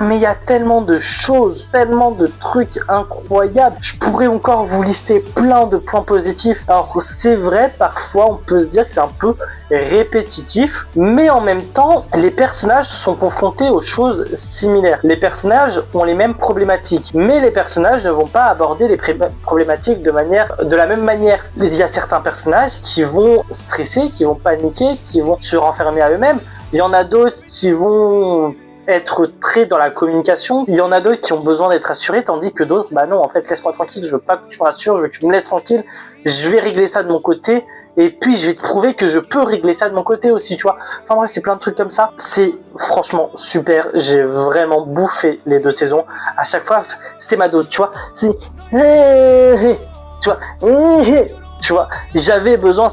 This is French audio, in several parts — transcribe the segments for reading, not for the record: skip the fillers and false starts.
Mais il y a tellement de choses, tellement de trucs incroyables. Je pourrais encore vous lister plein de points positifs. Alors c'est vrai, parfois on peut se dire que c'est un peu répétitif, mais en même temps, les personnages sont confrontés aux choses similaires. Les personnages ont les mêmes problématiques, mais les personnages ne vont pas aborder les problématiques de la même manière. Il y a certains personnages qui vont stresser, qui vont paniquer, qui vont se renfermer à eux-mêmes. Il y en a d'autres qui vont être très dans la communication. Il y en a d'autres qui ont besoin d'être rassurés, tandis que d'autres, bah non, en fait, laisse-moi tranquille, je veux pas que tu me rassures, je veux que tu me laisses tranquille, je vais régler ça de mon côté, et puis je vais te prouver que je peux régler ça de mon côté aussi, tu vois. Enfin bref, c'est plein de trucs comme ça. C'est franchement super, j'ai vraiment bouffé les 2 saisons. À chaque fois, c'était ma dose, tu vois. C'est... Tu vois, j'avais besoin,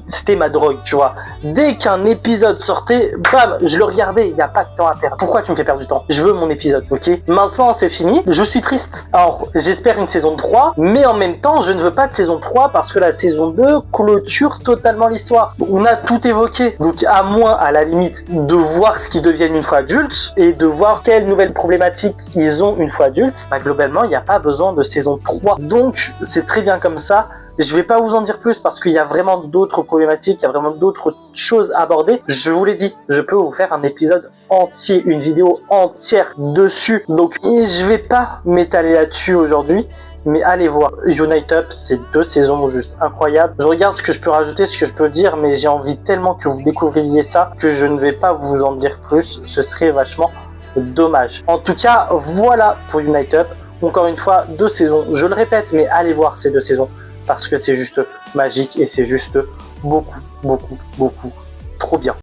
c'était ma drogue, tu vois. Dès qu'un épisode sortait, bam, je le regardais, il n'y a pas de temps à perdre. Pourquoi tu me fais perdre du temps? Je veux mon épisode, ok? Maintenant, c'est fini, je suis triste. Alors, j'espère une saison 3, mais en même temps, je ne veux pas de saison 3 parce que la saison 2 clôture totalement l'histoire. On a tout évoqué, donc à moins, à la limite, de voir ce qu'ils deviennent une fois adultes et de voir quelles nouvelles problématiques ils ont une fois adultes, bah, globalement, il n'y a pas besoin de saison 3. Donc, c'est très bien comme ça. Je vais pas vous en dire plus parce qu'il y a vraiment d'autres problématiques, il y a vraiment d'autres choses à aborder. Je vous l'ai dit, je peux vous faire un épisode entier, une vidéo entière dessus. Donc je vais pas m'étaler là-dessus aujourd'hui, mais allez voir. Unite Up, c'est 2 saisons juste incroyables. Je regarde ce que je peux rajouter, ce que je peux dire, mais j'ai envie tellement que vous découvriez ça que je ne vais pas vous en dire plus. Ce serait vachement dommage. En tout cas, voilà pour Unite Up. Encore une fois, 2 saisons. Je le répète, mais allez voir ces 2 saisons. Parce que c'est juste magique et c'est juste beaucoup trop bien.